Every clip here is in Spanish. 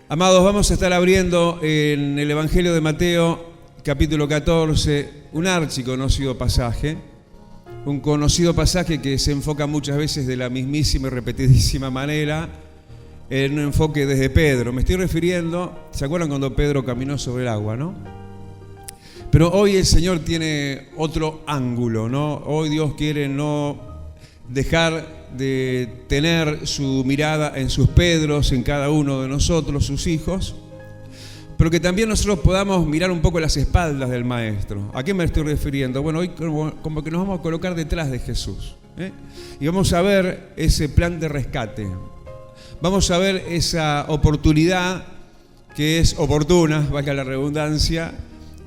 Amados, vamos a estar abriendo en el Evangelio de Mateo, capítulo 14, un archiconocido pasaje, un conocido pasaje que se enfoca muchas veces de la mismísima y repetidísima manera, en un enfoque desde Pedro. Me estoy refiriendo, ¿se acuerdan cuando Pedro caminó sobre el agua, no? Pero hoy el Señor tiene otro ángulo, ¿no? Hoy Dios quiere no dejar de tener su mirada en sus Pedros, en cada uno de nosotros, sus hijos, pero que también nosotros podamos mirar un poco las espaldas del Maestro. ¿A qué me estoy refiriendo? Bueno, hoy como que nos vamos a colocar detrás de Jesús, y vamos a ver ese plan de rescate. Vamos a ver esa oportunidad que es oportuna, valga la redundancia,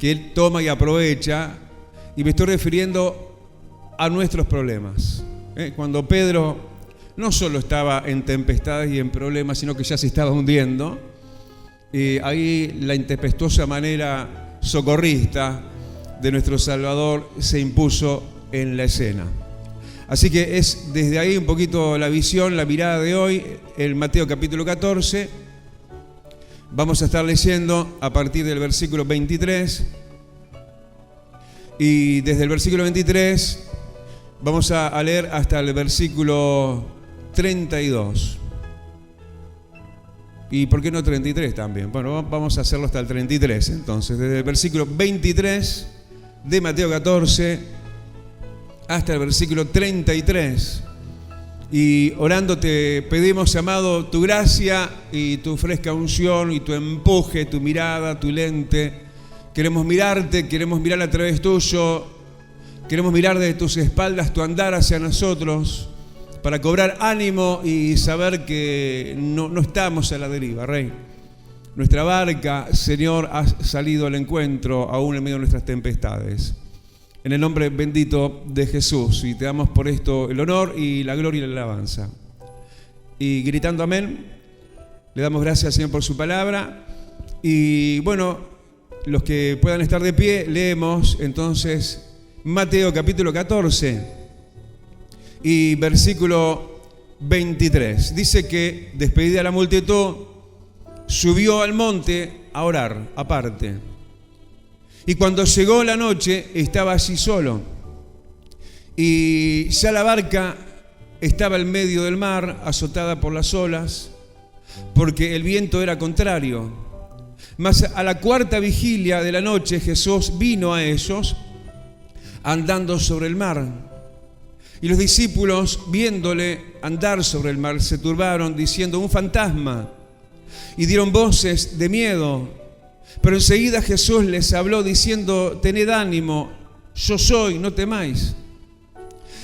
que Él toma y aprovecha, y me estoy refiriendo a nuestros problemas. Cuando Pedro no solo estaba en tempestades y en problemas, sino que ya se estaba hundiendo, ahí la intempestuosa manera socorrista de nuestro Salvador se impuso en la escena. Así que es desde ahí un poquito la visión, la mirada de hoy, el Mateo capítulo 14. Vamos a estar leyendo a partir del versículo 23, y desde el versículo 23 vamos a leer hasta el versículo 32. ¿Y por qué no 33 también? Bueno, vamos a hacerlo hasta el 33. Entonces, desde el versículo 23 de Mateo 14 hasta el versículo 33. Y orando te pedimos, amado, tu gracia y tu fresca unción y tu empuje, tu mirada, tu lente. Queremos mirarte, queremos mirar a través tuyo. Queremos mirar desde tus espaldas tu andar hacia nosotros para cobrar ánimo y saber que no estamos a la deriva, Rey. Nuestra barca, Señor, ha salido al encuentro aún en medio de nuestras tempestades. En el nombre bendito de Jesús, y te damos por esto el honor y la gloria y la alabanza. Y gritando amén, le damos gracias, Señor, por su palabra. Y bueno, los que puedan estar de pie, leemos entonces Mateo capítulo 14 y versículo 23. Dice que, despedida la multitud, subió al monte a orar aparte. Y cuando llegó la noche, estaba allí solo. Y ya la barca estaba en medio del mar, azotada por las olas, porque el viento era contrario. Mas a la cuarta vigilia de la noche, Jesús vino a ellos andando sobre el mar. Y los discípulos, viéndole andar sobre el mar, se turbaron, diciendo: un fantasma, y dieron voces de miedo. Pero enseguida Jesús les habló diciendo: tened ánimo, yo soy, no temáis.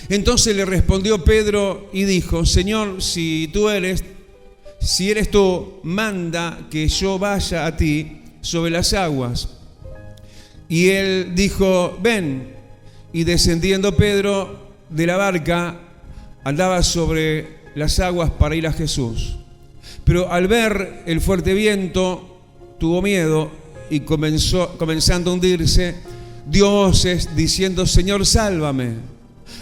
Entonces le respondió Pedro y dijo: Señor, si eres tú, manda que yo vaya a ti sobre las aguas. Y él dijo: ven. Y descendiendo Pedro de la barca, andaba sobre las aguas para ir a Jesús. Pero al ver el fuerte viento, tuvo miedo y comenzando a hundirse, dio voces diciendo: Señor, sálvame.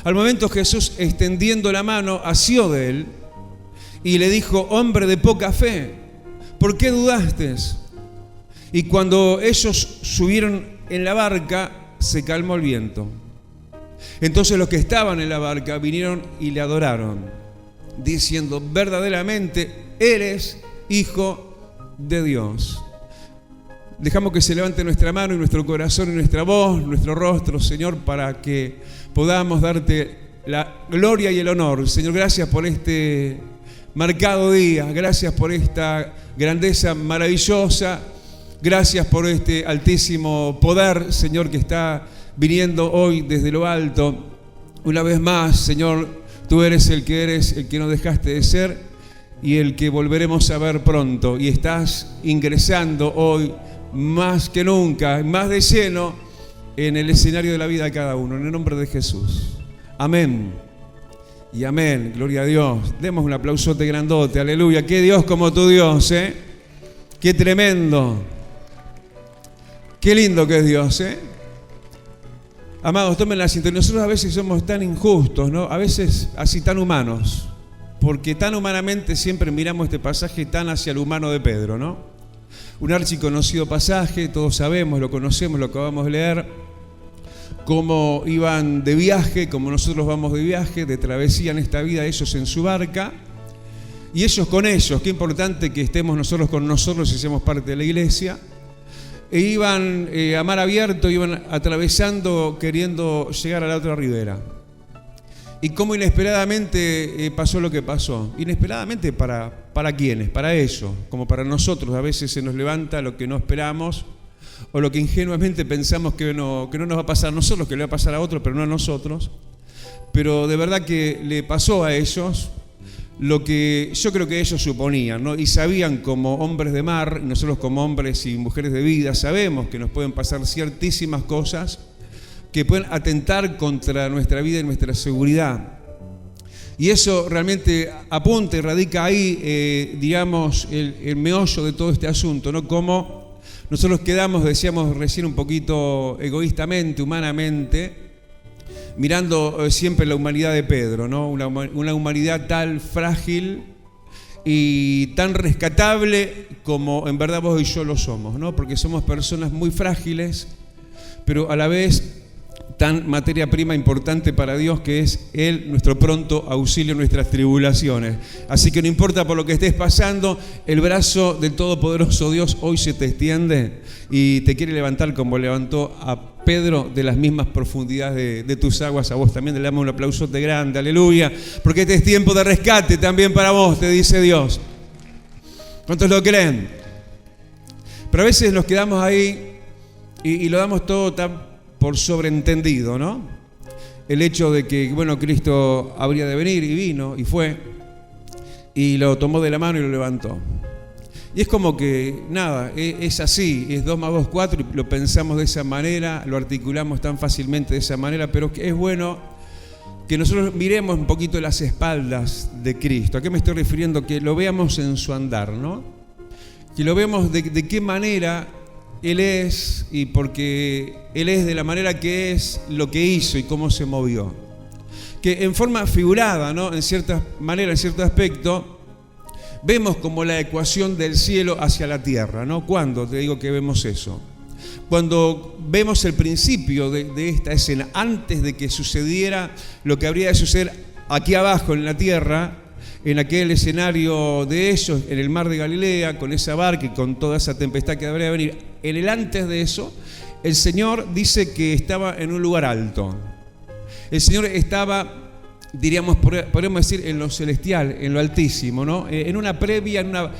Al momento Jesús, extendiendo la mano, asió de él y le dijo: hombre de poca fe, ¿por qué dudaste? Y cuando ellos subieron en la barca, se calmó el viento. Entonces los que estaban en la barca vinieron y le adoraron, diciendo: verdaderamente eres Hijo de Dios. Dejamos que se levante nuestra mano y nuestro corazón y nuestra voz, nuestro rostro, Señor, para que podamos darte la gloria y el honor. Señor, gracias por este marcado día, gracias por esta grandeza maravillosa, gracias por este altísimo poder, Señor, que está viniendo hoy desde lo alto. Una vez más, Señor, tú eres, el que no dejaste de ser y el que volveremos a ver pronto. Y estás ingresando hoy más que nunca, más de lleno, en el escenario de la vida de cada uno. En el nombre de Jesús. Amén. Y amén. Gloria a Dios. Demos un aplausote grandote. Aleluya. Qué Dios como tu Dios, ¿eh? Qué tremendo. Qué lindo que es Dios, ¿eh? Amados, tomen la sintonía. Nosotros a veces somos tan injustos, ¿no? A veces así tan humanos, porque tan humanamente siempre miramos este pasaje tan hacia el humano de Pedro, ¿no? Un archiconocido pasaje, todos sabemos, lo conocemos, lo acabamos de leer, cómo iban de viaje, como nosotros vamos de viaje, de travesía en esta vida, ellos en su barca, y ellos con ellos. Qué importante que estemos nosotros con nosotros y seamos parte de la iglesia. E iban a mar abierto, iban atravesando, queriendo llegar a la otra ribera. Y cómo inesperadamente pasó lo que pasó. Inesperadamente para ¿quiénes? Para ellos, como para nosotros. A veces se nos levanta lo que no esperamos, o lo que ingenuamente pensamos que no nos va a pasar a nosotros, que le va a pasar a otro, pero no a nosotros. Pero de verdad que le pasó a ellos lo que yo creo que ellos suponían, ¿no? Y sabían, como hombres de mar, y nosotros como hombres y mujeres de vida, sabemos que nos pueden pasar ciertísimas cosas que pueden atentar contra nuestra vida y nuestra seguridad. Y eso realmente apunta y radica ahí, digamos, el meollo de todo este asunto, ¿no? Como nosotros quedamos, decíamos recién un poquito egoístamente, humanamente, mirando siempre la humanidad de Pedro, ¿no? Una humanidad tan frágil y tan rescatable como en verdad vos y yo lo somos, ¿no? Porque somos personas muy frágiles, pero a la vez tan materia prima importante para Dios, que es Él, nuestro pronto auxilio en nuestras tribulaciones. Así que no importa por lo que estés pasando, el brazo del Todopoderoso Dios hoy se te extiende y te quiere levantar como levantó a Pedro de las mismas profundidades de tus aguas. A vos también le damos un aplausote grande, aleluya, porque este es tiempo de rescate también para vos, te dice Dios. ¿Cuántos lo creen? Pero a veces nos quedamos ahí y lo damos todo tan por sobreentendido, ¿no? El hecho de que, bueno, Cristo habría de venir, y vino, y fue, y lo tomó de la mano y lo levantó. Y es como que, nada, es así, es 2 más 2, 4, y lo pensamos de esa manera, lo articulamos tan fácilmente de esa manera, pero es bueno que nosotros miremos un poquito las espaldas de Cristo. ¿A qué me estoy refiriendo? Que lo veamos en su andar, ¿no? Que lo veamos de qué manera Él es, y porque Él es de la manera que es, lo que hizo y cómo se movió. Que en forma figurada, ¿no? En cierta manera, en cierto aspecto, vemos como la ecuación del cielo hacia la tierra, ¿no? ¿Cuándo te digo que vemos eso? Cuando vemos el principio de esta escena, antes de que sucediera lo que habría de suceder aquí abajo en la tierra, en aquel escenario de ellos, en el mar de Galilea, con esa barca y con toda esa tempestad que habría de venir. En el antes de eso, el Señor dice que estaba en un lugar alto. El Señor estaba, diríamos, podríamos decir, en lo celestial, en lo altísimo, ¿no? En una previa, en una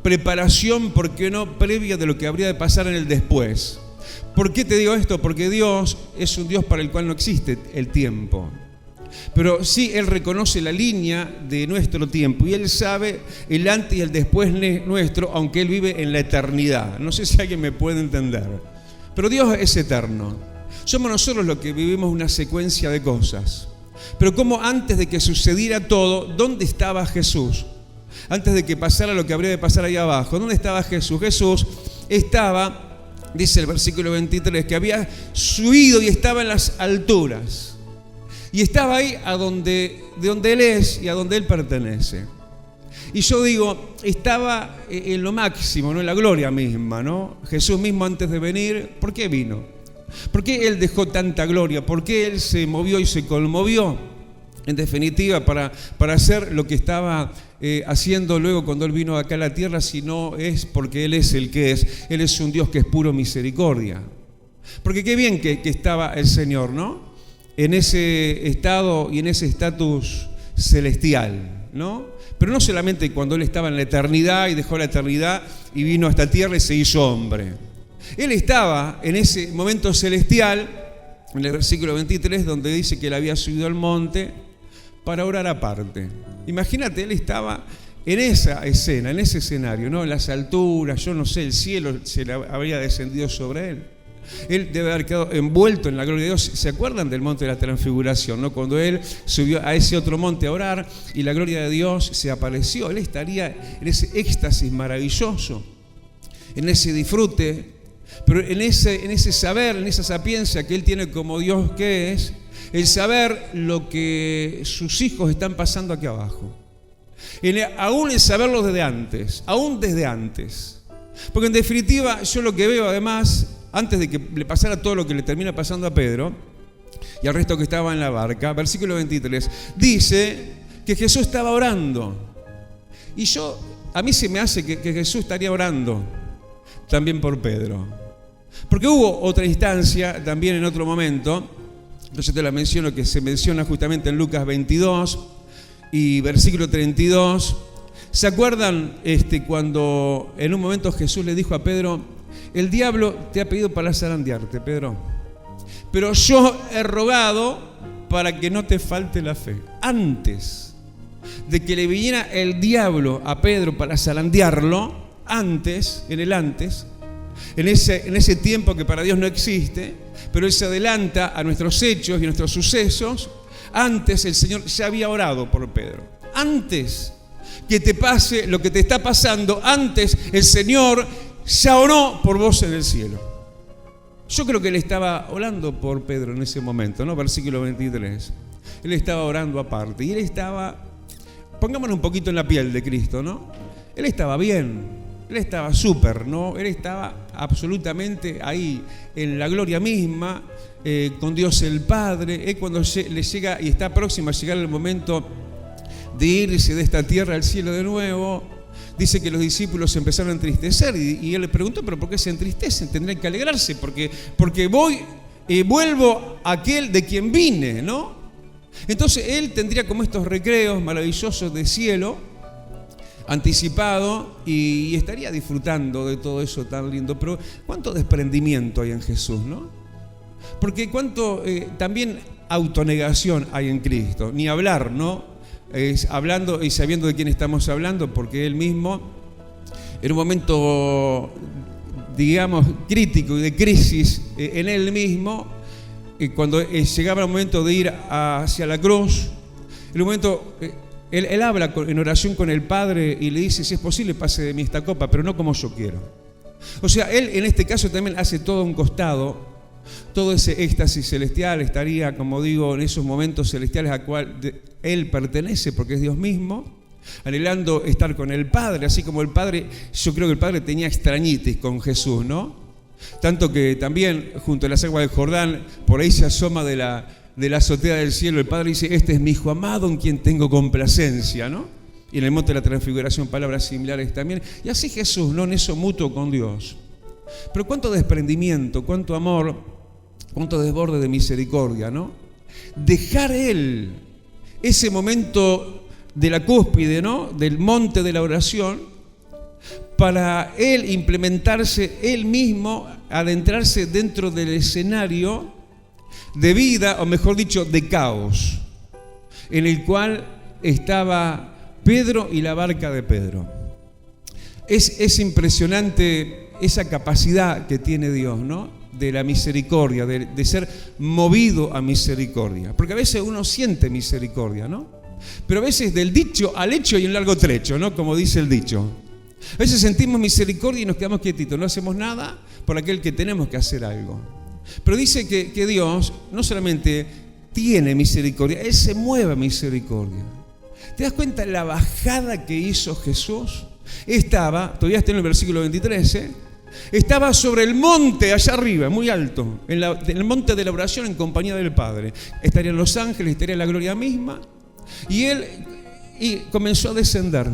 preparación, ¿por qué no? Previa de lo que habría de pasar en el después. ¿Por qué te digo esto? Porque Dios es un Dios para el cual no existe el tiempo. Pero sí Él reconoce la línea de nuestro tiempo y Él sabe el antes y el después nuestro, aunque Él vive en la eternidad. No sé si alguien me puede entender, pero Dios es eterno. Somos nosotros los que vivimos una secuencia de cosas. Pero como antes de que sucediera todo, ¿dónde estaba Jesús? Antes de que pasara lo que habría de pasar ahí abajo, ¿dónde estaba Jesús? Jesús estaba, dice el versículo 23, que había subido y estaba en las alturas. Y estaba ahí de donde Él es y a donde Él pertenece. Y yo digo, estaba en lo máximo, ¿no? En la gloria misma, ¿no? Jesús mismo antes de venir, ¿por qué vino? ¿Por qué Él dejó tanta gloria? ¿Por qué Él se movió y se conmovió? En definitiva, para hacer lo que estaba haciendo luego cuando Él vino acá a la tierra, si no es porque Él es el que es. Él es un Dios que es puro misericordia. Porque qué bien que estaba el Señor, ¿no? En ese estado y en ese estatus celestial, ¿no? Pero no solamente cuando Él estaba en la eternidad y dejó la eternidad y vino a esta tierra y se hizo hombre. Él estaba en ese momento celestial, en el versículo 23, donde dice que Él había subido al monte para orar aparte. Imagínate, Él estaba en esa escena, en ese escenario, ¿no? En las alturas, yo no sé, el cielo se le habría descendido sobre Él. Él debe haber quedado envuelto en la gloria de Dios. ¿Se acuerdan del monte de la transfiguración, no? Cuando Él subió a ese otro monte a orar y la gloria de Dios se apareció. Él estaría en ese éxtasis maravilloso, en ese disfrute Pero en ese saber, en esa sapiencia que él tiene como Dios que es, el saber lo que sus hijos están pasando aquí abajo. Aún el saberlo desde antes, aún desde antes. Porque en definitiva yo lo que veo además, antes de que le pasara todo lo que le termina pasando a Pedro y al resto que estaba en la barca, versículo 23, dice que Jesús estaba orando. Y a mí se me hace que Jesús estaría orando también por Pedro. Porque hubo otra instancia también en otro momento, yo te la menciono, que se menciona justamente en Lucas 22 y versículo 32. ¿Se acuerdan cuando en un momento Jesús le dijo a Pedro: el diablo te ha pedido para zarandearte, Pedro, pero yo he rogado para que no te falte la fe? Antes de que le viniera el diablo a Pedro para zarandearlo, en ese tiempo que para Dios no existe, pero Él se adelanta a nuestros hechos y a nuestros sucesos. Antes el Señor ya había orado por Pedro. Antes que te pase lo que te está pasando, antes el Señor ya oró por vos en el cielo. Yo creo que Él estaba orando por Pedro en ese momento, ¿no? Versículo 23. Él estaba orando aparte y Él estaba, pongámonos un poquito en la piel de Cristo, ¿no? Él estaba bien. Él estaba súper, ¿no? Él estaba absolutamente ahí, en la gloria misma, con Dios el Padre. Cuando le llega y está próximo a llegar el momento de irse de esta tierra al cielo de nuevo, dice que los discípulos se empezaron a entristecer y él le preguntó: ¿pero por qué se entristecen? Tendrían que alegrarse porque vuelvo a aquel de quien vine, ¿no? Entonces él tendría como estos recreos maravillosos de cielo anticipado y estaría disfrutando de todo eso tan lindo. Pero cuánto desprendimiento hay en Jesús, ¿no? Porque cuánto también autonegación hay en Cristo. Ni hablar, ¿no? Hablando y sabiendo de quién estamos hablando, porque Él mismo, en un momento, digamos, crítico y de crisis en Él mismo, cuando llegaba el momento de ir hacia la cruz, en un momento... Él habla en oración con el Padre y le dice: si es posible, pase de mí esta copa, pero no como yo quiero. O sea, Él en este caso también hace todo un costado, todo ese éxtasis celestial estaría, como digo, en esos momentos celestiales a cual Él pertenece, porque es Dios mismo, anhelando estar con el Padre, así como el Padre, yo creo que el Padre tenía extrañitis con Jesús, ¿no? Tanto que también junto a las aguas del Jordán, por ahí se asoma de la azotea del cielo, el Padre dice: este es mi Hijo amado en quien tengo complacencia, ¿no? Y en el monte de la transfiguración palabras similares también. Y así Jesús, ¿no? En eso mutuo con Dios. Pero cuánto desprendimiento, cuánto amor, cuánto desborde de misericordia, ¿no? Dejar Él ese momento de la cúspide, ¿no? Del monte de la oración, para Él implementarse Él mismo, adentrarse dentro del escenario de vida, o mejor dicho, de caos, en el cual estaba Pedro y la barca de Pedro. Es impresionante esa capacidad que tiene Dios, ¿no? De la misericordia, de ser movido a misericordia. Porque a veces uno siente misericordia, ¿no? Pero a veces del dicho al hecho hay un largo trecho, ¿no? Como dice el dicho. A veces sentimos misericordia y nos quedamos quietitos, no hacemos nada por aquel que tenemos que hacer algo. Pero dice que Dios no solamente tiene misericordia, Él se mueve a misericordia. ¿Te das cuenta la bajada que hizo Jesús? Todavía está en el versículo 23, estaba sobre el monte allá arriba, muy alto, en el monte de la oración en compañía del Padre. Estarían los ángeles, estaría la gloria misma. Y Él comenzó a descender.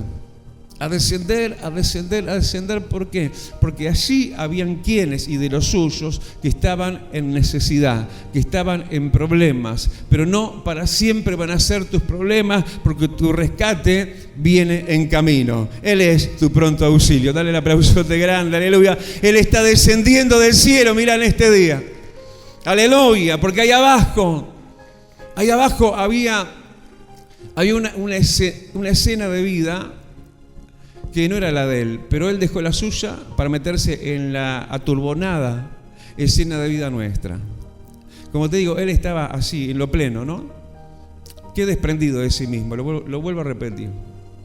A descender, ¿por qué? Porque allí habían quienes y de los suyos que estaban en necesidad, que estaban en problemas, pero no para siempre van a ser tus problemas, porque tu rescate viene en camino. Él es tu pronto auxilio. Dale el aplauso de grande, aleluya. Él está descendiendo del cielo, mira, en este día. Aleluya, porque ahí abajo había una escena de vida que no era la de él, pero él dejó la suya para meterse en la aturbonada escena de vida nuestra. Como te digo, él estaba así, en lo pleno, ¿no? Qué desprendido de sí mismo, lo vuelvo a repetir.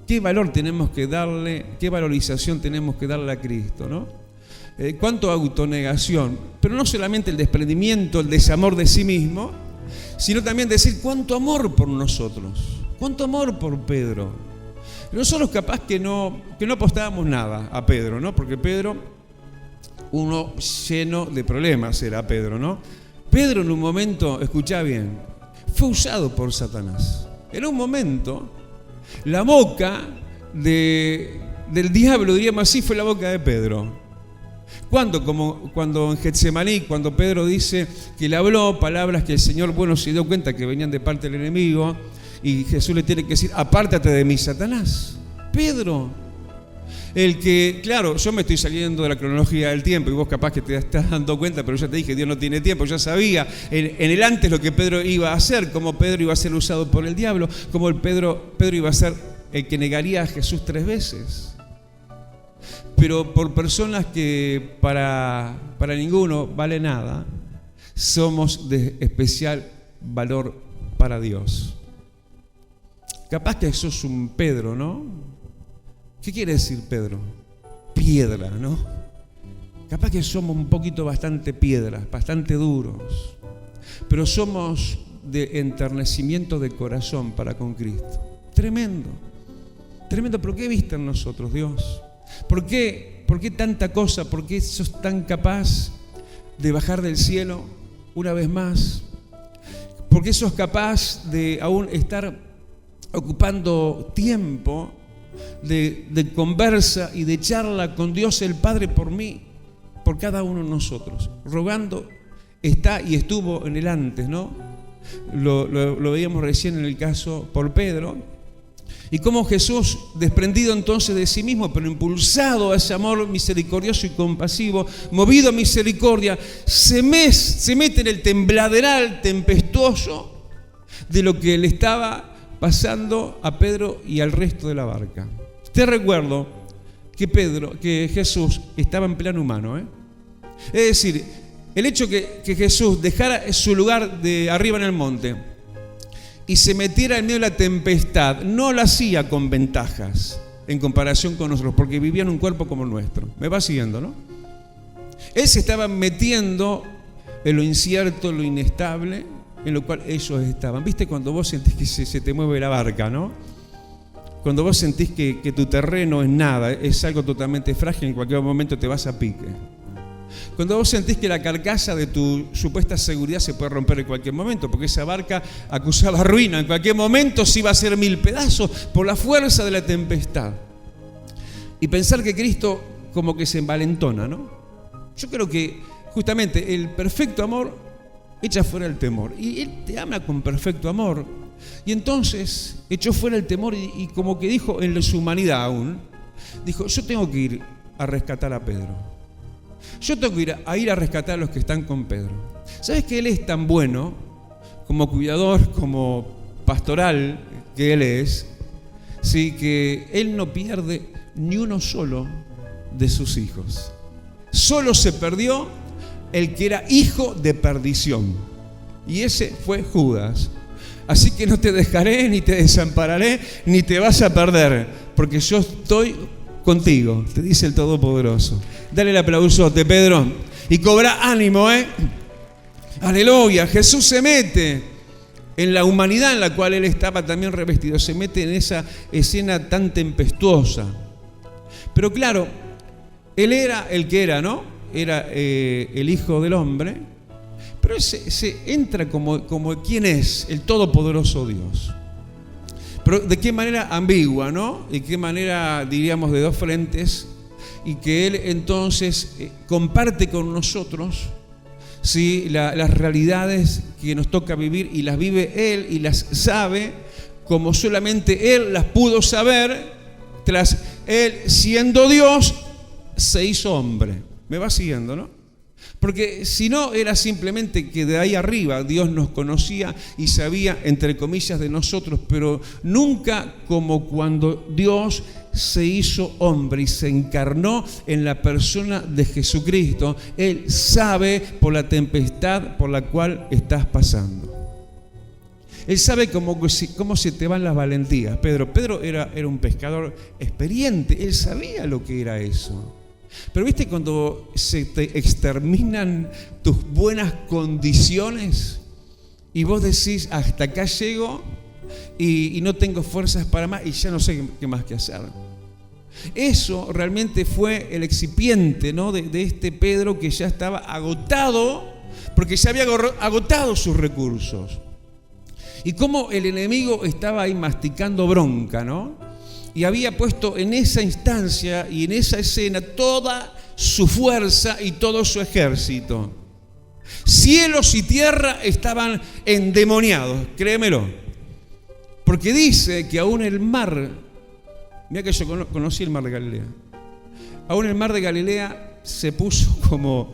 Qué valor tenemos que darle, qué valorización tenemos que darle a Cristo, ¿no? cuánto autonegación, pero no solamente el desprendimiento, el desamor de sí mismo, sino también decir cuánto amor por nosotros, cuánto amor por Pedro. Nosotros capaz que no apostábamos nada a Pedro, ¿no? Porque Pedro, uno lleno de problemas era Pedro, ¿no? Pedro en un momento, escuchá bien, fue usado por Satanás. En un momento, la boca del diablo, diríamos así, fue la boca de Pedro. Cuando en Getsemaní, cuando Pedro dice que le habló palabras que el Señor, se dio cuenta que venían de parte del enemigo, y Jesús le tiene que decir, apártate de mí, Satanás. Pedro, el que, claro, yo me estoy saliendo de la cronología del tiempo y vos capaz que te estás dando cuenta, pero ya te dije, Dios no tiene tiempo, ya sabía en el antes lo que Pedro iba a hacer, cómo Pedro iba a ser usado por el diablo, cómo Pedro iba a ser el que negaría a Jesús 3 veces. Pero por personas que para ninguno vale nada, somos de especial valor para Dios. Capaz que sos un Pedro, ¿no? ¿Qué quiere decir Pedro? Piedra, ¿no? Capaz que somos un poquito bastante piedras, bastante duros, pero somos de enternecimiento de corazón para con Cristo. Tremendo, tremendo. ¿Pero qué viste en nosotros, Dios? ¿Por qué tanta cosa? ¿Por qué sos tan capaz de bajar del cielo una vez más? ¿Por qué sos capaz de aún estar ocupando tiempo de conversa y de charla con Dios el Padre por mí, por cada uno de nosotros? Rogando está y estuvo en el antes, ¿no? Lo veíamos recién en el caso por Pedro. Y cómo Jesús, desprendido entonces de sí mismo, pero impulsado a ese amor misericordioso y compasivo, movido a misericordia, se mete en el tembladeral tempestuoso de lo que le estaba pasando a Pedro y al resto de la barca. Te recuerdo que Jesús estaba en plano humano, Es decir, el hecho que Jesús dejara su lugar de arriba en el monte y se metiera en medio de la tempestad, no lo hacía con ventajas en comparación con nosotros, porque vivía en un cuerpo como el nuestro. ¿Me va siguiendo, no? Él se estaba metiendo en lo incierto, en lo inestable, en lo cual ellos estaban. ¿Viste cuando vos sentís que se te mueve la barca, no? Cuando vos sentís que tu terreno es nada, es algo totalmente frágil, en cualquier momento te vas a pique. Cuando vos sentís que la carcasa de tu supuesta seguridad se puede romper en cualquier momento, porque esa barca acusaba ruina, en cualquier momento se iba a hacer 1000 pedazos por la fuerza de la tempestad. Y pensar que Cristo como que se envalentona, ¿no? Yo creo que justamente el perfecto amor echa fuera el temor. Y Él te ama con perfecto amor. Y entonces echó fuera el temor y como que dijo en su humanidad aún, dijo, yo tengo que ir a rescatar a Pedro. Yo tengo que ir a rescatar a los que están con Pedro. ¿Sabes que Él es tan bueno como cuidador, como pastoral que Él es? Sí, que Él no pierde ni uno solo de sus hijos. Solo se perdió el que era hijo de perdición. Y ese fue Judas. Así que no te dejaré, ni te desampararé, ni te vas a perder, porque yo estoy contigo, te dice el Todopoderoso. Dale el aplausote, Pedro, y cobra ánimo, Aleluya. Jesús se mete en la humanidad en la cual Él estaba también revestido, se mete en esa escena tan tempestuosa. Pero claro, Él era el que era, ¿no? Era el Hijo del Hombre, pero se entra como quien es, el Todopoderoso Dios. Pero de qué manera ambigua, ¿no? De qué manera, diríamos, de dos frentes, y que Él entonces comparte con nosotros, ¿sí?, las realidades que nos toca vivir, y las vive Él y las sabe como solamente Él las pudo saber, tras Él siendo Dios se hizo hombre. ¿Me va siguiendo, no? Porque si no, era simplemente que de ahí arriba Dios nos conocía y sabía, entre comillas, de nosotros, pero nunca como cuando Dios se hizo hombre y se encarnó en la persona de Jesucristo. Él sabe por la tempestad por la cual estás pasando. Él sabe cómo se te van las valentías. Pedro era un pescador experiente. Él sabía lo que era eso. Pero ¿viste cuando se te exterminan tus buenas condiciones y vos decís, hasta acá llego y no tengo fuerzas para más y ya no sé qué más que hacer? Eso realmente fue el excipiente, ¿no? de este Pedro, que ya estaba agotado, porque ya había agotado sus recursos. Y cómo el enemigo estaba ahí masticando bronca, ¿no? Y había puesto en esa instancia y en esa escena toda su fuerza y todo su ejército. Cielos y tierra estaban endemoniados, créemelo. Porque dice que aún el mar, mira que yo conocí el mar de Galilea, aún el mar de Galilea se puso como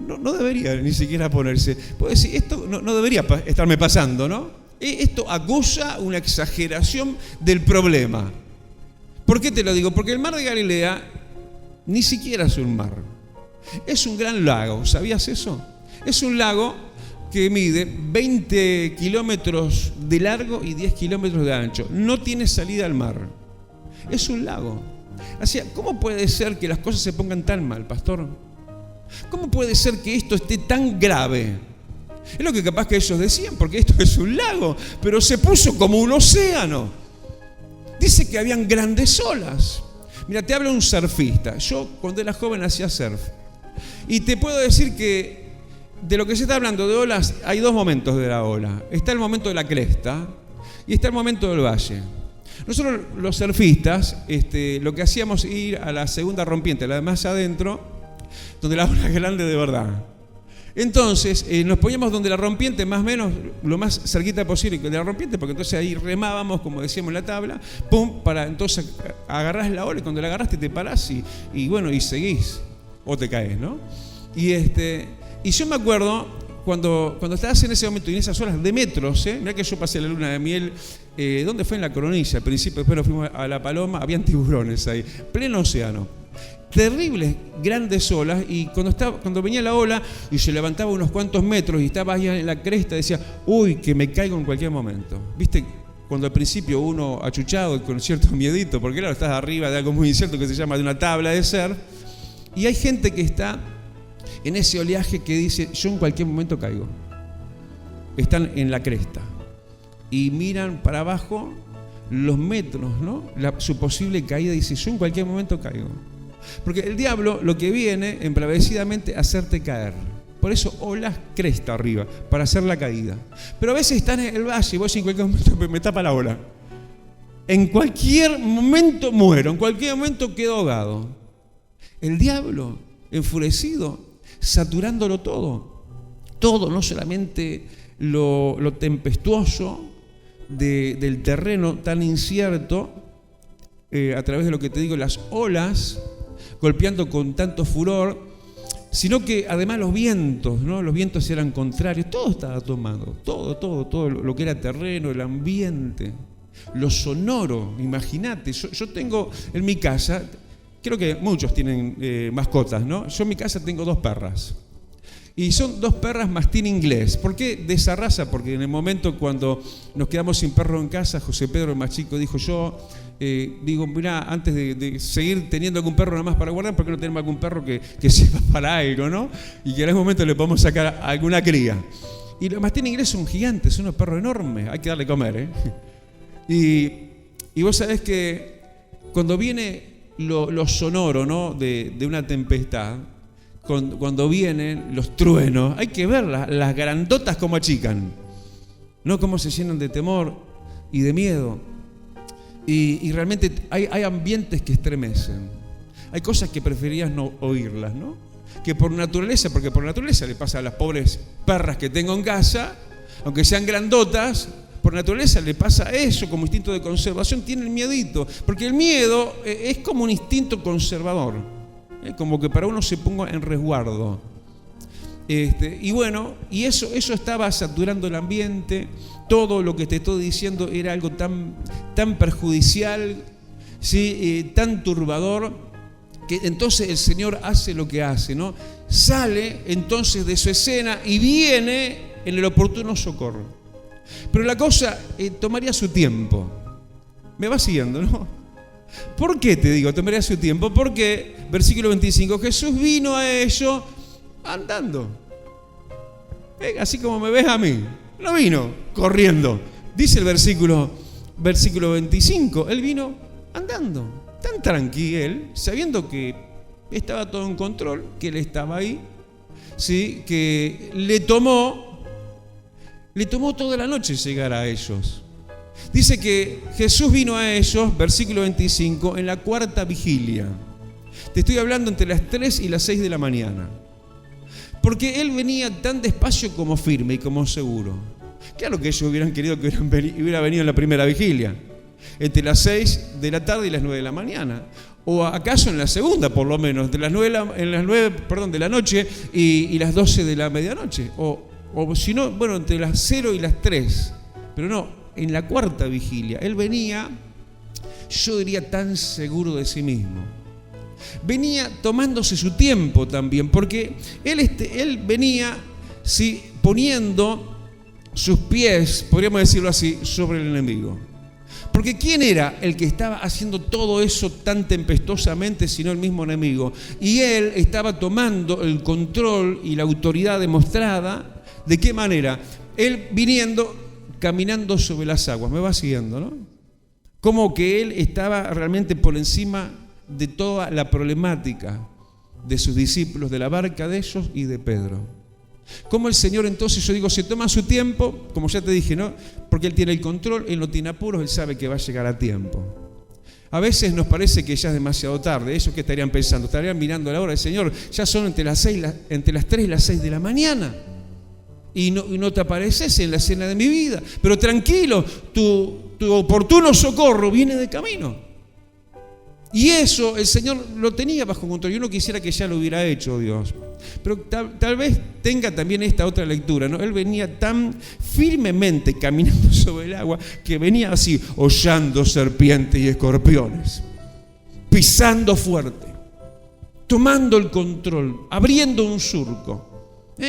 no debería ni siquiera ponerse. Puedo decir, esto no debería estarme pasando, ¿no? Esto acusa una exageración del problema. ¿Por qué te lo digo? Porque el mar de Galilea ni siquiera es un mar. Es un gran lago, ¿sabías eso? Es un lago que mide 20 kilómetros de largo y 10 kilómetros de ancho. No tiene salida al mar. Es un lago. Así, ¿cómo puede ser que las cosas se pongan tan mal, pastor? ¿Cómo puede ser que esto esté tan grave? Es lo que capaz que ellos decían, porque esto es un lago, pero se puso como un océano. Dice que habían grandes olas. Mira, te habla un surfista. Yo cuando era joven hacía surf. Y te puedo decir que de lo que se está hablando de olas, hay dos momentos de la ola. Está el momento de la cresta y está el momento del valle. Nosotros los surfistas, lo que hacíamos era ir a la segunda rompiente, la de más adentro, donde la ola es grande de verdad. Entonces nos poníamos donde la rompiente, más o menos lo más cerquita posible de la rompiente, porque entonces ahí remábamos, como decíamos en la tabla, pum, para entonces agarrás la ola y cuando la agarraste te parás y bueno, y seguís, o te caes, ¿no? Y yo me acuerdo cuando estabas en ese momento y en esas horas de metros, mirá que yo pasé la luna de miel, ¿dónde fue? En la Coronilla, al principio, después nos fuimos a La Paloma, habían tiburones ahí, pleno océano. Terribles, grandes olas, y cuando venía la ola y se levantaba unos cuantos metros y estaba ahí en la cresta, decía, uy, que me caigo en cualquier momento. ¿Viste? Cuando al principio uno achuchado y con cierto miedito, porque claro, estás arriba de algo muy incierto que se llama de una tabla de surf, y hay gente que está en ese oleaje que dice, yo en cualquier momento caigo. Están en la cresta y miran para abajo los metros, ¿no? Su posible caída, dice, yo en cualquier momento caigo. Porque el diablo lo que viene embravecidamente a hacerte caer. Por eso olas cresta arriba, para hacer la caída. Pero a veces están en el valle y vos en cualquier momento me tapa la ola. En cualquier momento muero, en cualquier momento quedo ahogado. El diablo, enfurecido, saturándolo todo. Todo, no solamente lo tempestuoso del terreno tan incierto, a través de lo que te digo, las olas, golpeando con tanto furor, sino que además los vientos, ¿no? Los vientos eran contrarios, todo estaba tomado, todo lo que era terreno, el ambiente, lo sonoro, imagínate. Yo tengo en mi casa, creo que muchos tienen mascotas, ¿no? Yo en mi casa tengo 2 perras. Y son 2 perras mastín inglés. ¿Por qué de esa raza? Porque en el momento cuando nos quedamos sin perro en casa, José Pedro, el más chico, dijo digo, mirá, antes de seguir teniendo algún perro nada más para guardar, ¿por qué no tenemos algún perro que sirva para algo, ¿no? Y que en algún momento le podamos sacar alguna cría. Y los mastín ingleses son gigantes, son unos perros enormes, hay que darle comer, Y vos sabés que cuando viene lo sonoro, ¿no? de una tempestad, cuando vienen los truenos, hay que ver las grandotas como achican, no cómo se llenan de temor y de miedo. Y realmente hay ambientes que estremecen. Hay cosas que preferirías no oírlas, ¿no? Que por naturaleza, porque por naturaleza le pasa a las pobres perras que tengo en casa, aunque sean grandotas, por naturaleza le pasa eso, como instinto de conservación, tienen miedito, porque el miedo es como un instinto conservador, como que para uno se ponga en resguardo. Y bueno, y eso estaba saturando el ambiente. Todo lo que te estoy diciendo era algo tan perjudicial, ¿sí? Tan turbador, que entonces el Señor hace lo que hace, ¿no? Sale entonces de su escena y viene en el oportuno socorro. Pero la cosa tomaría su tiempo. Me va siguiendo, ¿no? ¿Por qué te digo? Tomaré a su tiempo. Porque, versículo 25, Jesús vino a ellos andando. Así como me ves a mí. No vino corriendo. Dice el versículo 25, él vino andando. Tan tranqui él, sabiendo que estaba todo en control, que él estaba ahí, ¿sí? Que le tomó toda la noche llegar a ellos. Dice que Jesús vino a ellos, versículo 25, en la cuarta vigilia. Te estoy hablando entre las 3 y las 6 de la mañana. Porque él venía tan despacio como firme y como seguro. Claro que ellos hubieran querido que hubiera venido en la primera vigilia, entre las 6 de la tarde y las 9 de la mañana. O acaso en la segunda, por lo menos, entre las 9 de la noche y las 12 de la medianoche. O si no, bueno, entre las 0 y las 3. Pero no, en la cuarta vigilia. Él venía, yo diría, tan seguro de sí mismo. Venía tomándose su tiempo también, porque él venía, ¿sí?, poniendo sus pies, podríamos decirlo así, sobre el enemigo. Porque ¿quién era el que estaba haciendo todo eso tan tempestuosamente sino el mismo enemigo? Y él estaba tomando el control y la autoridad demostrada. ¿De qué manera? Él viniendo, caminando sobre las aguas. Me va siguiendo, ¿no? Como que él estaba realmente por encima de toda la problemática de sus discípulos, de la barca de ellos y de Pedro. Como el Señor entonces, yo digo, se toma su tiempo, como ya te dije, ¿no? Porque Él tiene el control, Él no tiene apuros, Él sabe que va a llegar a tiempo. A veces nos parece que ya es demasiado tarde. ¿Ellos qué estarían pensando? Estarían mirando la hora del Señor. Ya son entre las 3 y las 6 de la mañana. Y no te apareces en la escena de mi vida. Pero tranquilo, tu oportuno socorro viene de camino. Y eso el Señor lo tenía bajo control. Yo no quisiera que ya lo hubiera hecho Dios. Pero tal vez tenga también esta otra lectura, ¿no? Él venía tan firmemente caminando sobre el agua que venía así, hollando serpientes y escorpiones, pisando fuerte, tomando el control, abriendo un surco,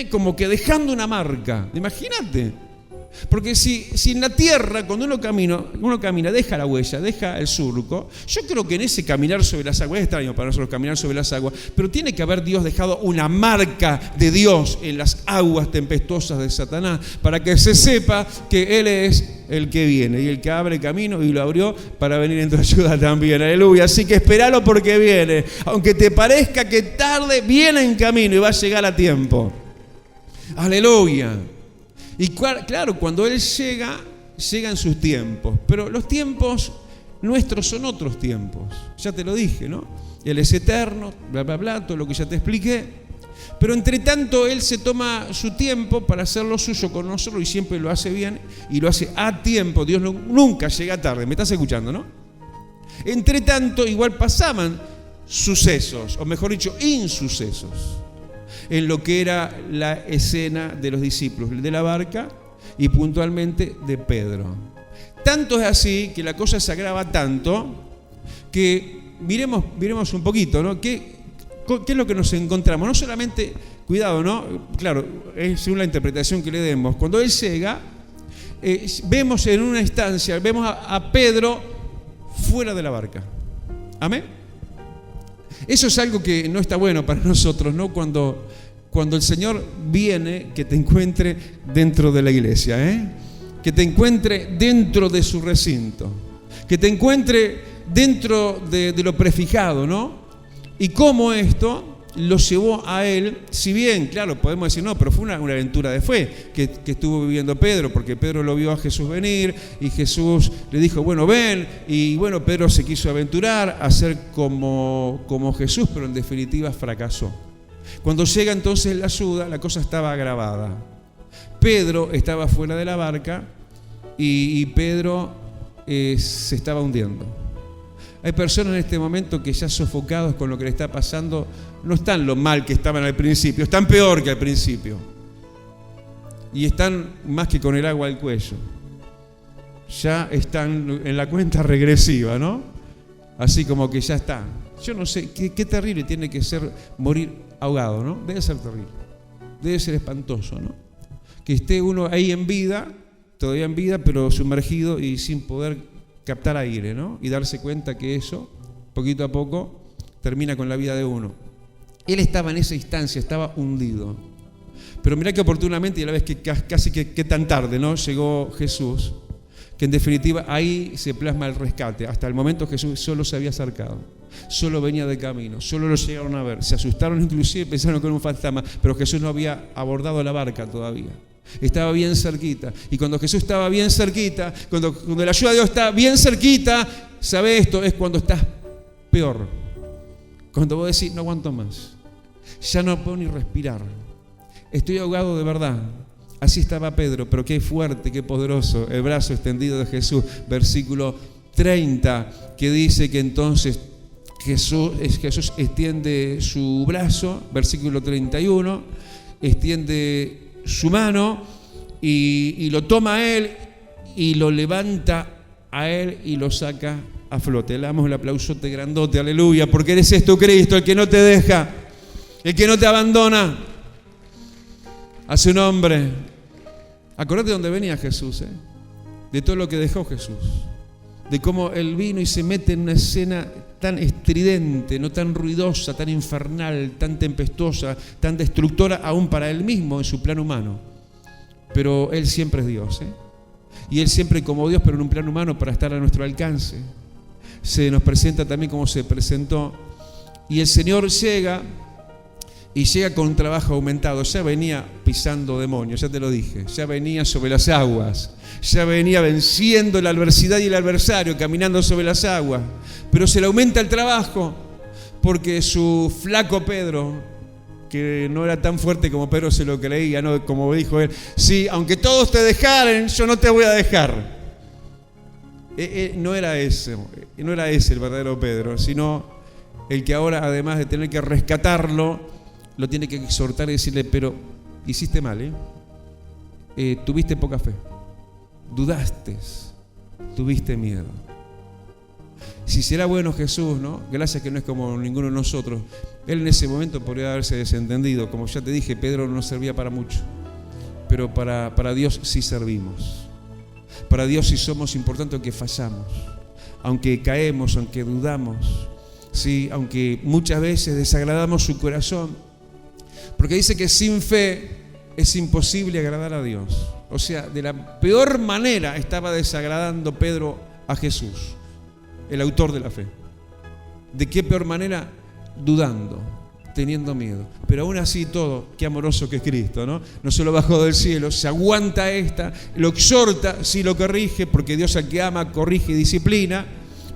como que dejando una marca. Imagínate. Porque si en la tierra, cuando uno camina, deja la huella, deja el surco, yo creo que en ese caminar sobre las aguas, es extraño para nosotros caminar sobre las aguas, pero tiene que haber Dios dejado una marca de Dios en las aguas tempestuosas de Satanás, para que se sepa que Él es el que viene y el que abre camino, y lo abrió para venir en tu ayuda también. Aleluya. Así que espéralo porque viene. Aunque te parezca que tarde, viene en camino y va a llegar a tiempo. Aleluya. Y claro, cuando Él llega, llegan sus tiempos. Pero los tiempos nuestros son otros tiempos. Ya te lo dije, ¿no? Él es eterno, bla, bla, bla, todo lo que ya te expliqué. Pero entre tanto, Él se toma su tiempo para hacer lo suyo con nosotros y siempre lo hace bien y lo hace a tiempo. Dios nunca llega tarde. ¿Me estás escuchando, no? Entre tanto, igual pasaban sucesos, o mejor dicho, insucesos, en lo que era la escena de los discípulos de la barca y puntualmente de Pedro. Tanto es así que la cosa se agrava tanto que miremos un poquito, ¿no? ¿Qué es lo que nos encontramos? No solamente, cuidado, ¿no? Claro, es según la interpretación que le demos. Cuando Él llega, vemos en una instancia, vemos a Pedro fuera de la barca. ¿Amén? Eso es algo que no está bueno para nosotros, ¿no? Cuando el Señor viene, que te encuentre dentro de la iglesia, que te encuentre dentro de su recinto, que te encuentre dentro de lo prefijado, ¿no? Y cómo esto lo llevó a él, si bien, claro, podemos decir, no, pero fue una aventura de fe que estuvo viviendo Pedro, porque Pedro lo vio a Jesús venir y Jesús le dijo, bueno, ven, y bueno, Pedro se quiso aventurar a ser como Jesús, pero en definitiva fracasó. Cuando llega entonces la ayuda, la cosa estaba agravada. Pedro estaba fuera de la barca y Pedro se estaba hundiendo. Hay personas en este momento que ya sofocados con lo que le está pasando, no están lo mal que estaban al principio, están peor que al principio. Y están más que con el agua al cuello. Ya están en la cuenta regresiva, ¿no? Así como que ya está. Yo no sé, qué terrible tiene que ser morir ahogado, ¿no? Debe ser terrible. Debe ser espantoso, ¿no? Que esté uno ahí en vida, todavía en vida, pero sumergido y sin poder captar aire, ¿no? Y darse cuenta que eso, poquito a poco, termina con la vida de uno. Él estaba en esa instancia, estaba hundido. Pero mirá que oportunamente, y a la vez que casi que tan tarde, ¿no? Llegó Jesús, que en definitiva ahí se plasma el rescate. Hasta el momento Jesús solo se había acercado, solo venía de camino, solo lo llegaron a ver. Se asustaron inclusive, pensaron que era un fantasma, pero Jesús no había abordado la barca todavía. Estaba bien cerquita. Y cuando Jesús estaba bien cerquita, cuando la ayuda de Dios está bien cerquita, ¿sabe esto? Es cuando estás peor. Cuando vos decís, no aguanto más, ya no puedo ni respirar, estoy ahogado de verdad. Así estaba Pedro, pero qué fuerte, qué poderoso el brazo extendido de Jesús. Versículo 30, que dice que entonces Jesús extiende su brazo. Versículo 31, extiende su mano y lo toma a él y lo levanta a él y lo saca a flote. Le damos el aplausote grandote, aleluya, porque eres esto, Cristo, el que no te deja, el que no te abandona. A su nombre. Acordate de dónde venía Jesús, de todo lo que dejó Jesús, de cómo él vino y se mete en una escena tan estridente, no tan ruidosa, tan infernal, tan tempestuosa, tan destructora aún para él mismo en su plano humano. Pero él siempre es Dios, y él siempre como Dios, pero en un plano humano para estar a nuestro alcance. Se nos presenta también como se presentó, y el Señor llega con un trabajo aumentado. Ya venía pisando demonios, ya te lo dije, ya venía sobre las aguas, ya venía venciendo la adversidad y el adversario, caminando sobre las aguas, pero se le aumenta el trabajo porque su flaco Pedro, que no era tan fuerte como Pedro se lo creía, ¿no? Como dijo él, sí, aunque todos te dejaren, yo no te voy a dejar. No era ese el verdadero Pedro, sino el que ahora, además de tener que rescatarlo, lo tiene que exhortar y decirle, pero hiciste mal, tuviste poca fe, dudaste, tuviste miedo. Si será bueno Jesús, ¿no? Gracias que no es como ninguno de nosotros. Él en ese momento podría haberse desentendido. Como ya te dije, Pedro no servía para mucho, pero para Dios sí servimos. Para Dios sí somos importantes, aunque fallamos, aunque caemos, aunque dudamos, ¿sí? Aunque muchas veces desagradamos su corazón. Porque dice que sin fe es imposible agradar a Dios. O sea, de la peor manera estaba desagradando Pedro a Jesús, el autor de la fe. ¿De qué peor manera? Dudando, teniendo miedo. Pero aún así todo, qué amoroso que es Cristo, ¿no? No se lo bajó del cielo, se aguanta lo exhorta, sí lo corrige, porque Dios al que ama corrige y disciplina.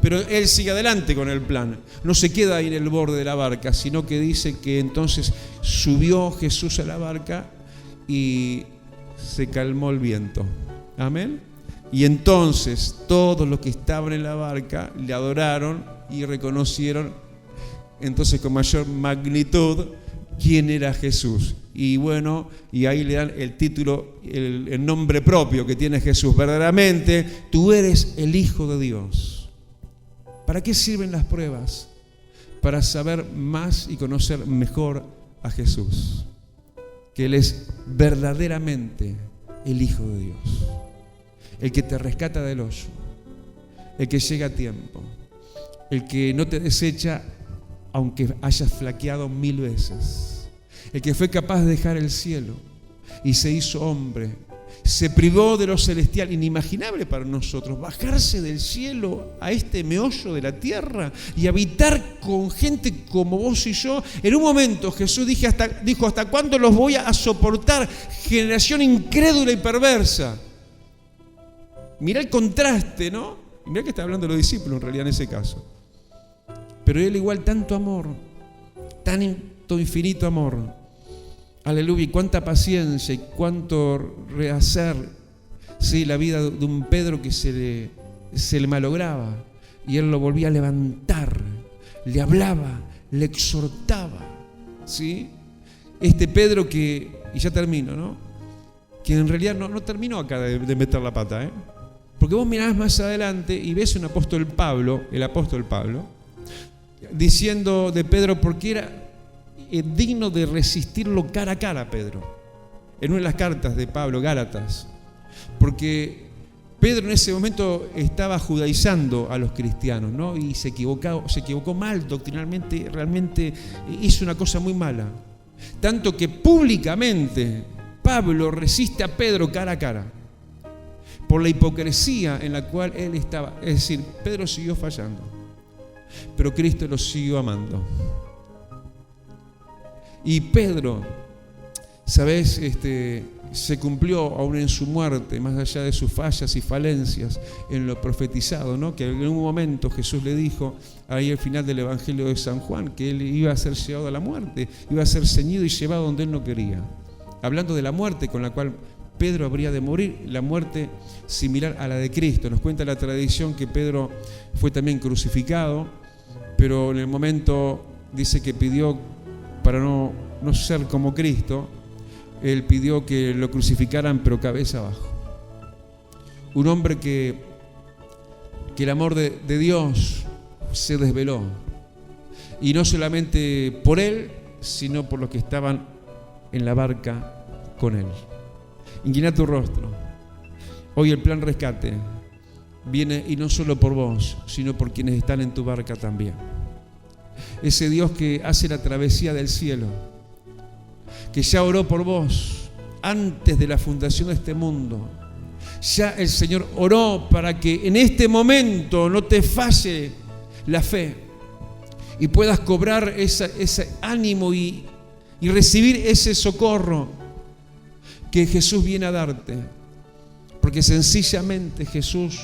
Pero él sigue adelante con el plan. No se queda ahí en el borde de la barca, sino que dice que entonces subió Jesús a la barca y se calmó el viento. Amén. Y entonces todos los que estaban en la barca le adoraron y reconocieron entonces con mayor magnitud quién era Jesús. Y bueno, y ahí le dan el título, el nombre propio que tiene Jesús. Verdaderamente, tú eres el Hijo de Dios. ¿Para qué sirven las pruebas? Para saber más y conocer mejor a Jesús, que Él es verdaderamente el Hijo de Dios, el que te rescata del hoyo, el que llega a tiempo, el que no te desecha aunque hayas flaqueado 1000 veces, el que fue capaz de dejar el cielo y se hizo hombre. Se privó de lo celestial, inimaginable para nosotros, bajarse del cielo a este meollo de la tierra y habitar con gente como vos y yo. En un momento Jesús dijo, ¿hasta cuándo los voy a soportar? Generación incrédula y perversa. Mirá el contraste, ¿no? Mirá que está hablando de los discípulos en realidad en ese caso. Pero él igual tanto amor, tanto infinito amor. Aleluya, y cuánta paciencia y cuánto rehacer, sí, la vida de un Pedro que se le malograba y él lo volvía a levantar, le hablaba, le exhortaba, ¿sí? Este Pedro que, y ya termino, ¿no? Que en realidad no terminó acá de meter la pata, porque vos mirás más adelante y ves un apóstol Pablo, el apóstol Pablo, diciendo de Pedro porque era digno de resistirlo cara a cara, Pedro, en una de las cartas de Pablo, Gálatas, porque Pedro en ese momento estaba judaizando a los cristianos, ¿no? Y se equivocó mal doctrinalmente, realmente hizo una cosa muy mala. Tanto que públicamente Pablo resiste a Pedro cara a cara por la hipocresía en la cual él estaba. Es decir, Pedro siguió fallando, pero Cristo lo siguió amando. Y Pedro, ¿sabes? Se cumplió aún en su muerte, más allá de sus fallas y falencias, en lo profetizado, ¿no? Que en un momento Jesús le dijo, ahí al final del Evangelio de San Juan, que él iba a ser llevado a la muerte, iba a ser ceñido y llevado donde él no quería. Hablando de la muerte con la cual Pedro habría de morir, la muerte similar a la de Cristo. Nos cuenta la tradición que Pedro fue también crucificado, pero en el momento dice que pidió, para no ser como Cristo, él pidió que lo crucificaran pero cabeza abajo. Un hombre que el amor de Dios se desveló, y no solamente por él, sino por los que estaban en la barca con él. Inclina tu rostro. Hoy el plan rescate viene, y no solo por vos, sino por quienes están en tu barca también. Ese Dios que hace la travesía del cielo, que ya oró por vos antes de la fundación de este mundo. Ya el Señor oró para que en este momento no te falle la fe y puedas cobrar ese ánimo y recibir ese socorro que Jesús viene a darte. Porque sencillamente Jesús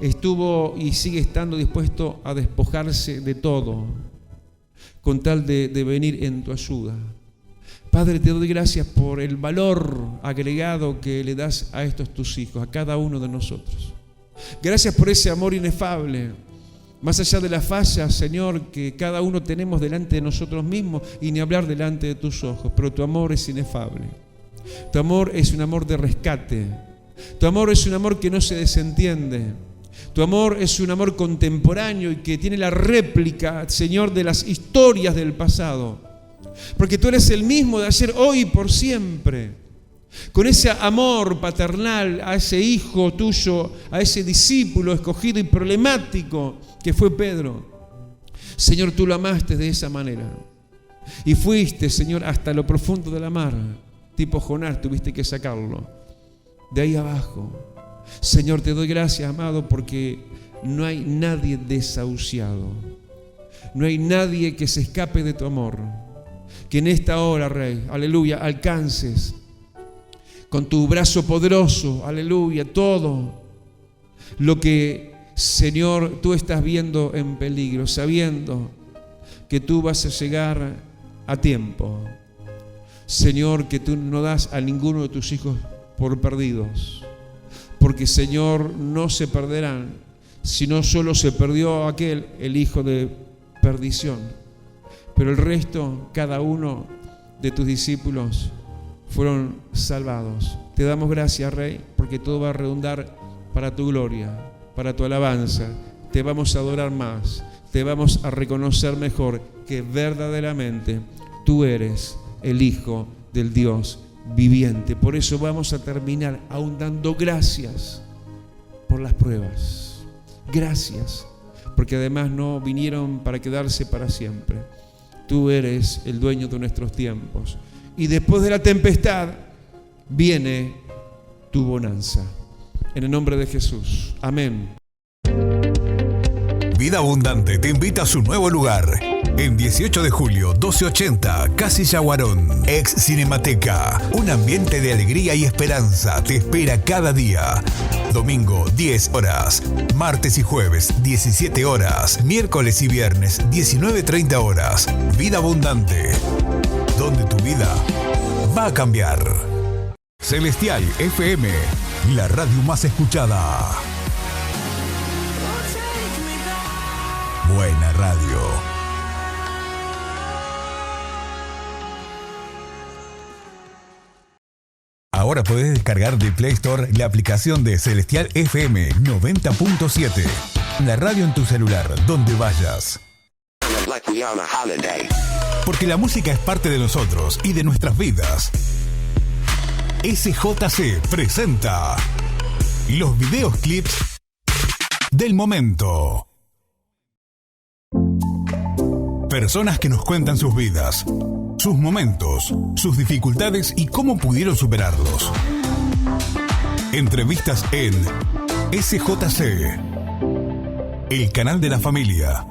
estuvo y sigue estando dispuesto a despojarse de todo con tal de venir en tu ayuda. Padre, te doy gracias por el valor agregado que le das a estos tus hijos, a cada uno de nosotros. Gracias por ese amor inefable, más allá de las fallas, Señor, que cada uno tenemos delante de nosotros mismos y ni hablar delante de tus ojos, pero tu amor es inefable. Tu amor es un amor de rescate. Tu amor es un amor que no se desentiende. Tu amor es un amor contemporáneo y que tiene la réplica, Señor, de las historias del pasado. Porque tú eres el mismo de ayer, hoy y por siempre. Con ese amor paternal a ese hijo tuyo, a ese discípulo escogido y problemático que fue Pedro. Señor, tú lo amaste de esa manera. Y fuiste, Señor, hasta lo profundo de la mar. Tipo Jonás, tuviste que sacarlo de ahí abajo. Señor, te doy gracias, amado, porque no hay nadie desahuciado. No hay nadie que se escape de tu amor. Que en esta hora, Rey, aleluya, alcances con tu brazo poderoso, aleluya, todo lo que, Señor, tú estás viendo en peligro, sabiendo que tú vas a llegar a tiempo. Señor, que tú no das a ninguno de tus hijos por perdidos, porque, Señor, no se perderán, sino solo se perdió aquel, el hijo de perdición. Pero el resto, cada uno de tus discípulos fueron salvados. Te damos gracias, Rey, porque todo va a redundar para tu gloria, para tu alabanza. Te vamos a adorar más, te vamos a reconocer mejor que verdaderamente tú eres el Hijo del Dios viviente. Por eso vamos a terminar aún dando gracias por las pruebas. Gracias, porque además no vinieron para quedarse para siempre. Tú eres el dueño de nuestros tiempos. Y después de la tempestad viene tu bonanza. En el nombre de Jesús. Amén. Vida Abundante te invita a su nuevo lugar. En 18 de julio, 1280, Casilla Guarón, ex Cinemateca. Un ambiente de alegría y esperanza te espera cada día. Domingo, 10 horas. Martes y jueves, 17 horas. Miércoles y viernes, 19:30 horas. Vida Abundante, donde tu vida va a cambiar. Celestial FM, la radio más escuchada. Buena radio. Ahora podés descargar de Play Store la aplicación de Celestial FM 90.7. La radio en tu celular, donde vayas. Porque la música es parte de nosotros y de nuestras vidas. SJC presenta Los videos clips del momento. Personas que nos cuentan sus vidas, sus momentos, sus dificultades y cómo pudieron superarlos. Entrevistas en SJC, el canal de la familia.